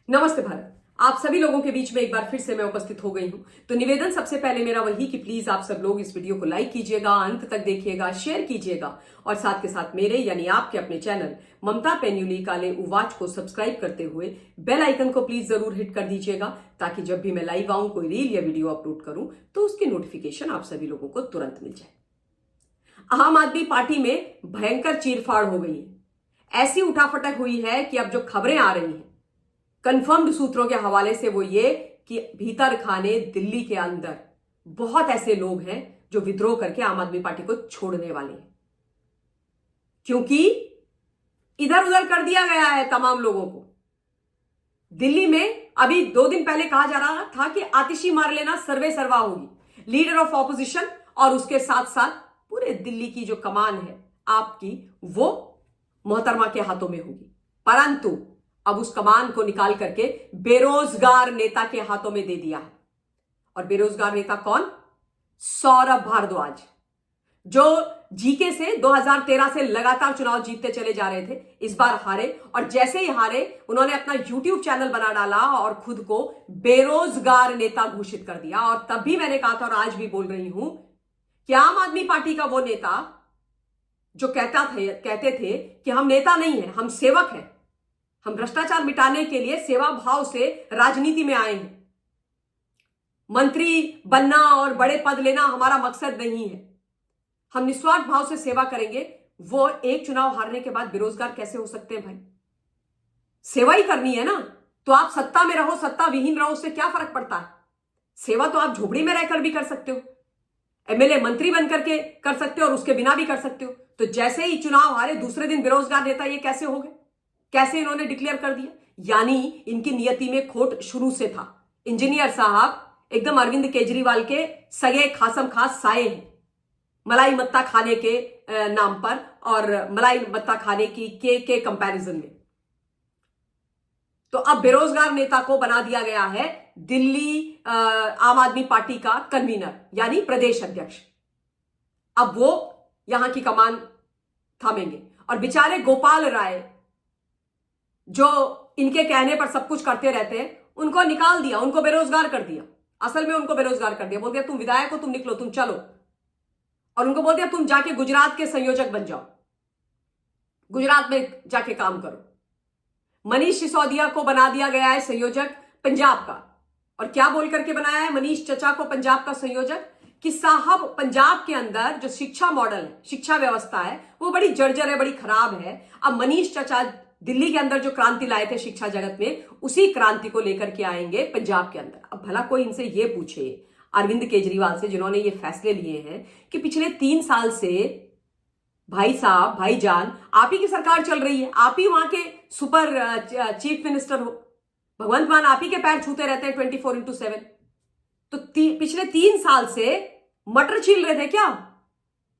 नमस्ते भारत। आप सभी लोगों के बीच में एक बार फिर से मैं उपस्थित हो गई हूं। तो निवेदन सबसे पहले मेरा वही कि प्लीज आप सब लोग इस वीडियो को लाइक कीजिएगा, अंत तक देखिएगा, शेयर कीजिएगा और साथ के साथ मेरे यानी आपके अपने चैनल ममता पेन्युली काले उवाच को सब्सक्राइब करते हुए बेल आइकन को प्लीज जरूर हिट कर दीजिएगा, ताकि जब भी मैं लाइव आऊं, कोई रील या वीडियो अपलोड करूं तो उसकी नोटिफिकेशन आप सभी लोगों को तुरंत मिल जाए। आम आदमी पार्टी में भयंकर चीरफाड़ हो गई है। ऐसी उठाफटक हुई है कि अब जो खबरें आ रही हैं कंफर्म्ड सूत्रों के हवाले से वो ये कि भीतर खाने दिल्ली के अंदर बहुत ऐसे लोग हैं जो विद्रोह करके आम आदमी पार्टी को छोड़ने वाले हैं, क्योंकि इधर उधर कर दिया गया है तमाम लोगों को। दिल्ली में अभी 2 दिन पहले कहा जा रहा था कि आतिशी मार लेना सर्वे सर्वा होगी, लीडर ऑफ ऑपोजिशन और उसके साथ साथ पूरे दिल्ली की जो कमान है आपकी वो मोहतरमा के हाथों में होगी। परंतु अब उस कमान को निकाल करके बेरोजगार नेता के हाथों में दे दिया है। और बेरोजगार नेता कौन? सौरभ भारद्वाज, जो जीके से 2013 से लगातार चुनाव जीतते चले जा रहे थे। इस बार हारे और जैसे ही हारे उन्होंने अपना यूट्यूब चैनल बना डाला और खुद को बेरोजगार नेता घोषित कर दिया। और तब भी मैंने कहा था और आज भी बोल रही हूं कि आम आदमी पार्टी का वो नेता जो कहते थे कि हम नेता नहीं है, हम सेवक हैं, हम भ्रष्टाचार मिटाने के लिए सेवा भाव से राजनीति में आए हैं, मंत्री बनना और बड़े पद लेना हमारा मकसद नहीं है, हम निस्वार्थ भाव से सेवा करेंगे, वो एक चुनाव हारने के बाद बेरोजगार कैसे हो सकते हैं भाई? सेवा ही करनी है ना, तो आप सत्ता में रहो, सत्ता विहीन रहो, उससे क्या फर्क पड़ता है? सेवा तो आप झोपड़ी में रहकर भी कर सकते हो, एमएलए मंत्री बनकर के कर सकते हो और उसके बिना भी कर सकते हो। तो जैसे ही चुनाव हारे दूसरे दिन बेरोजगार नेता, ये कैसे हो गए? कैसे इन्होंने डिक्लेयर कर दिया? यानी इनकी नियति में खोट शुरू से था। इंजीनियर साहब एकदम अरविंद केजरीवाल के सगे खासम खास साए हैं, मलाई मत्ता खाने के नाम पर और मलाई मत्ता खाने की के कंपैरिजन में। तो अब बेरोजगार नेता को बना दिया गया है दिल्ली आम आदमी पार्टी का कन्वीनर यानी प्रदेश अध्यक्ष। अब वो यहां की कमान थामेंगे और बेचारे गोपाल राय जो इनके कहने पर सब कुछ करते रहते हैं, उनको निकाल दिया, उनको बेरोजगार कर दिया। असल में उनको बेरोजगार कर दिया, बोल दिया तुम विधायक हो, तुम निकलो, तुम चलो। और उनको बोल दिया तुम जाके गुजरात के संयोजक बन जाओ, गुजरात में जाके काम करो। मनीष सिसोदिया को बना दिया गया है संयोजक पंजाब का। और क्या बोल करके बनाया है मनीष चचा को पंजाब का संयोजक? कि साहब पंजाब के अंदर जो शिक्षा मॉडल है, शिक्षा व्यवस्था है, वो बड़ी जर्जर है, बड़ी खराब है। अब मनीष चचा दिल्ली के अंदर जो क्रांति लाए थे शिक्षा जगत में, उसी क्रांति को लेकर के आएंगे पंजाब के अंदर। अब भला कोई इनसे ये पूछे, अरविंद केजरीवाल से, जिन्होंने ये फैसले लिए हैं कि पिछले 3 साल से भाई साहब, भाईजान, आप ही की सरकार चल रही है, आप ही वहां के सुपर चीफ मिनिस्टर हो, भगवंत मान आप ही के पैर छूते रहते हैं 24/7। तो पिछले 3 साल से मटर छील रहे थे क्या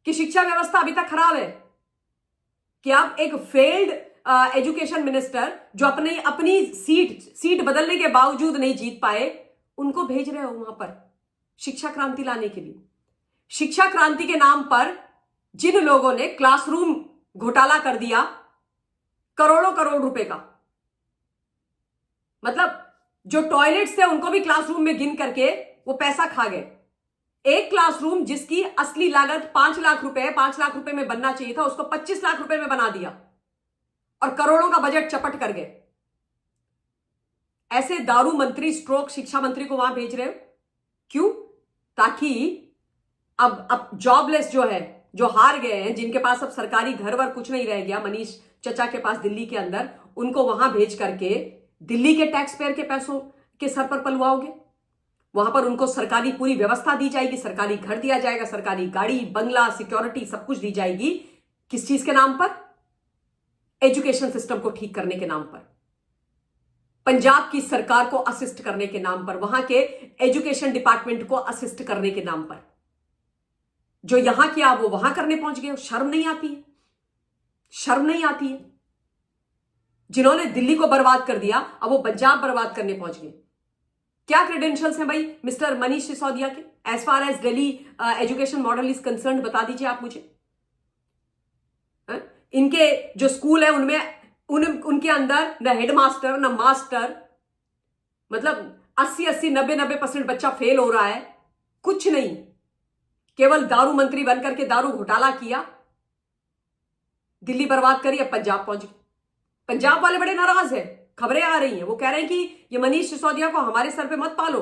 कि शिक्षा व्यवस्था अभी तक खराब है? कि आप एक फेल्ड एजुकेशन मिनिस्टर जो अपनी सीट बदलने के बावजूद नहीं जीत पाए, उनको भेज रहे हो वहां पर शिक्षा क्रांति लाने के लिए। शिक्षा क्रांति के नाम पर जिन लोगों ने क्लासरूम घोटाला कर दिया करोड़ों करोड़ रुपए का, मतलब जो टॉयलेट्स थे उनको भी क्लासरूम में गिन करके वो पैसा खा गए। एक क्लासरूम जिसकी असली लागत 5 लाख रुपए, 5 लाख रुपए में बनना चाहिए था, उसको 25 लाख रुपए में बना दिया और करोड़ों का बजट चपट कर गए। ऐसे दारू मंत्री स्ट्रोक शिक्षा मंत्री को वहां भेज रहे हो क्यों? ताकि अब जॉबलेस जो है, जो हार गए हैं, जिनके पास अब सरकारी घर वर कुछ नहीं रह गया, मनीष चचा के पास दिल्ली के अंदर, उनको वहां भेज करके दिल्ली के टैक्स पेयर के पैसों के सर पर पलवाओगे। वहां पर उनको सरकारी पूरी व्यवस्था दी जाएगी, सरकारी घर दिया जाएगा, सरकारी गाड़ी, बंगला, सिक्योरिटी सब कुछ दी जाएगी। किस चीज के नाम पर? एजुकेशन सिस्टम को ठीक करने के नाम पर, पंजाब की सरकार को असिस्ट करने के नाम पर, वहां के एजुकेशन डिपार्टमेंट को असिस्ट करने के नाम पर। जो यहां किया वो वहां करने पहुंच गए। शर्म नहीं आती है? शर्म नहीं आती है? जिन्होंने दिल्ली को बर्बाद कर दिया, अब वो पंजाब बर्बाद करने पहुंच गए। क्या क्रेडेंशियल्स हैं भाई मिस्टर मनीष सिसोदिया के as far as Delhi education model is concern? बता दीजिए आप मुझे। इनके जो स्कूल है उनमें उनके अंदर न हेडमास्टर, न मास्टर, मतलब 80-80, 90-90% बच्चा फेल हो रहा है, कुछ नहीं, केवल दारू मंत्री बनकर के दारू घोटाला किया, दिल्ली बर्बाद करी, अब पंजाब पहुंच गई। पंजाब वाले बड़े नाराज है, खबरें आ रही हैं, वो कह रहे हैं कि ये मनीष सिसोदिया को हमारे सर पे मत पालो,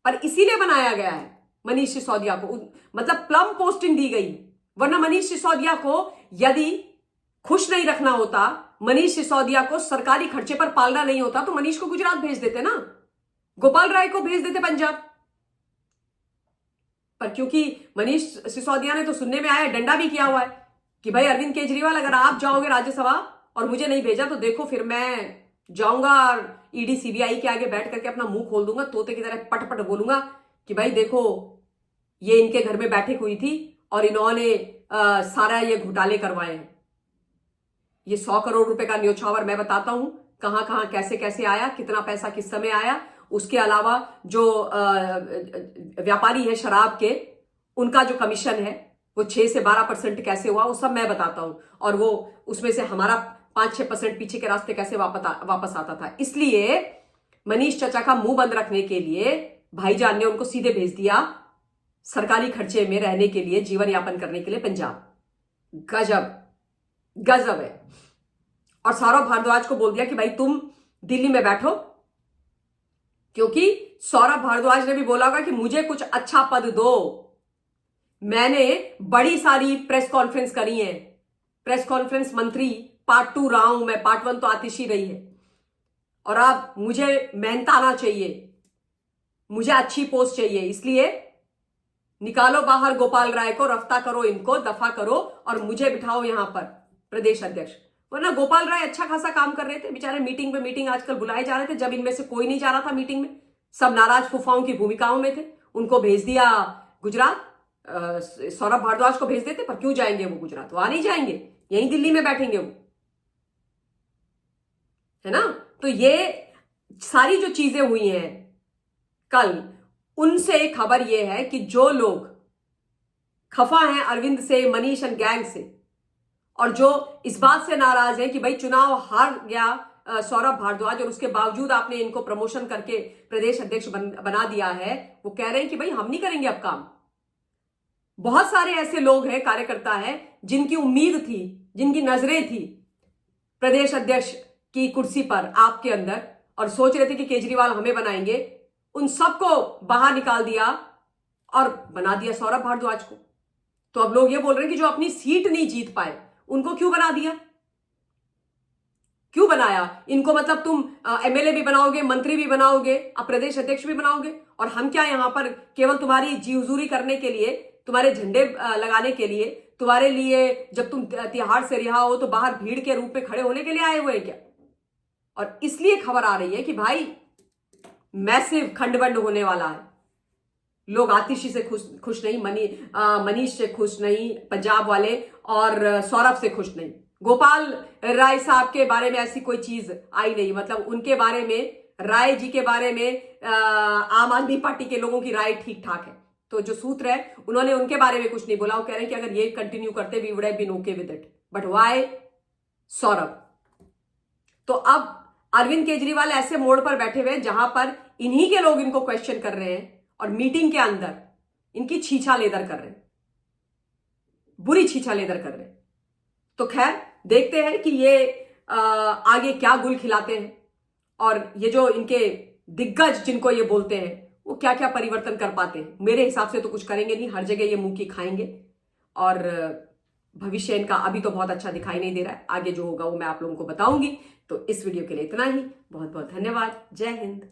पर इसीलिए बनाया गया है मनीष सिसोदिया को, मतलब प्लम पोस्टिंग दी गई, वरना मनीष सिसोदिया को यदि खुश नहीं रखना होता, मनीष सिसोदिया को सरकारी खर्चे पर पालना नहीं होता, तो मनीष को गुजरात भेज देते ना, गोपाल राय को भेज देते पंजाब। पर क्योंकि मनीष सिसोदिया ने तो सुनने में आया, डंडा भी किया हुआ है कि भाई अरविंद केजरीवाल अगर आप जाओगे राज्यसभा और मुझे नहीं भेजा तो देखो फिर मैं जाऊंगा और ईडी सीबीआई के आगे बैठ करके अपना मुंह खोल दूंगा, तोते की तरह पट पट बोलूंगा कि भाई देखो ये इनके घर में बैठक हुई थी और इन्होंने सारा ये घोटाले करवाए हैं। ये 100 करोड़ रुपए का न्योछावर मैं बताता हूं कहां कहां कैसे कैसे आया, कितना पैसा किस समय आया। उसके अलावा जो व्यापारी है शराब के, उनका जो कमीशन है वो 6 से 12% कैसे हुआ, वो सब मैं बताता हूं, और वो उसमें से हमारा 5-6% पीछे के रास्ते कैसे वापस आता था। इसलिए मनीष चाचा का मुंह बंद रखने के लिए भाईजान ने उनको सीधे भेज दिया सरकारी खर्चे में रहने के लिए, जीवन यापन करने के लिए पंजाब। गजब गजब है। और सौरभ भारद्वाज को बोल दिया कि भाई तुम दिल्ली में बैठो, क्योंकि सौरभ भारद्वाज ने भी बोला होगा कि मुझे कुछ अच्छा पद दो। मैंने बड़ी सारी प्रेस कॉन्फ्रेंस करी है, प्रेस कॉन्फ्रेंस मंत्री पार्ट 2 रहा हूं मैं, पार्ट 1 तो आतिशी रही है, और अब मुझे मेहनताना चाहिए, मुझे अच्छी पोस्ट चाहिए। इसलिए निकालो बाहर गोपाल राय को, रफ्ता करो इनको, दफा करो और मुझे बिठाओ यहां पर प्रदेश अध्यक्ष। वरना गोपाल राय अच्छा खासा काम कर रहे थे बेचारे, मीटिंग पे मीटिंग आजकल बुलाए जा रहे थे, जब इनमें से कोई नहीं जा रहा था मीटिंग में, सब नाराज फुफाओं की भूमिकाओं में थे, उनको भेज दिया गुजरात। सौरभ भारद्वाज को भेज देते, पर क्यों जाएंगे वो गुजरात, वहां नहीं जाएंगे, यहीं दिल्ली में बैठेंगे वो, है ना। तो ये सारी जो चीजें हुई हैं कल, उनसे खबर ये है कि जो लोग खफा हैं अरविंद से, मनीष एंड गैंग से, और जो इस बात से नाराज है कि भाई चुनाव हार गया सौरभ भारद्वाज और उसके बावजूद आपने इनको प्रमोशन करके प्रदेश अध्यक्ष बना दिया है, वो कह रहे हैं कि भाई हम नहीं करेंगे अब काम। बहुत सारे ऐसे लोग हैं, कार्यकर्ता हैं, जिनकी उम्मीद थी, जिनकी नजरें थी प्रदेश अध्यक्ष की कुर्सी पर आपके अंदर, और सोच रहे थे कि केजरीवाल हमें बनाएंगे, उन सबको बाहर निकाल दिया और बना दिया सौरभ भारद्वाज को। तो अब लोग ये बोल रहे हैं कि जो अपनी सीट नहीं जीत पाए उनको क्यों बना दिया, क्यों बनाया इनको, मतलब तुम एमएलए भी बनाओगे, मंत्री भी बनाओगे, अब प्रदेश अध्यक्ष भी बनाओगे, और हम क्या यहां पर केवल तुम्हारी जी हुजूरी करने के लिए, तुम्हारे झंडे लगाने के लिए, तुम्हारे लिए जब तुम तिहाड़ से रिहा हो तो बाहर भीड़ के रूप में खड़े होने के लिए आए हुए हैं क्या। और इसलिए खबर आ रही है कि भाई मैसिव खंडबंड होने वाला है। लोग आतिशी से खुश नहीं, मनीष से खुश नहीं पंजाब वाले, और सौरभ से खुश नहीं। गोपाल राय साहब के बारे में ऐसी कोई चीज आई नहीं, मतलब उनके बारे में, राय जी के बारे में आम आदमी पार्टी के लोगों की राय ठीक ठाक है। तो जो सूत्र है उन्होंने उनके बारे में कुछ नहीं बोला, वो कह रहे हैं कि अगर ये कंटिन्यू करते we would have been okay with it, but why Saurabh. तो अब अरविंद केजरीवाल ऐसे मोड़ पर बैठे हुए हैं जहां पर इन्हीं के लोग इनको क्वेश्चन कर रहे हैं, और मीटिंग के अंदर इनकी छीछा लेदर कर रहे हैं, बुरी छीछा लेदर कर रहे हैं। तो खैर देखते हैं कि ये आगे क्या गुल खिलाते हैं, और ये जो इनके दिग्गज जिनको ये बोलते हैं वो क्या क्या परिवर्तन कर पाते हैं। मेरे हिसाब से तो कुछ करेंगे नहीं, हर जगह ये मुंह की खाएंगे, और भविष्य इनका अभी तो बहुत अच्छा दिखाई नहीं दे रहा है। आगे जो होगा वो मैं आप लोगों को बताऊंगी। तो इस वीडियो के लिए इतना ही, बहुत बहुत धन्यवाद। जय हिंद।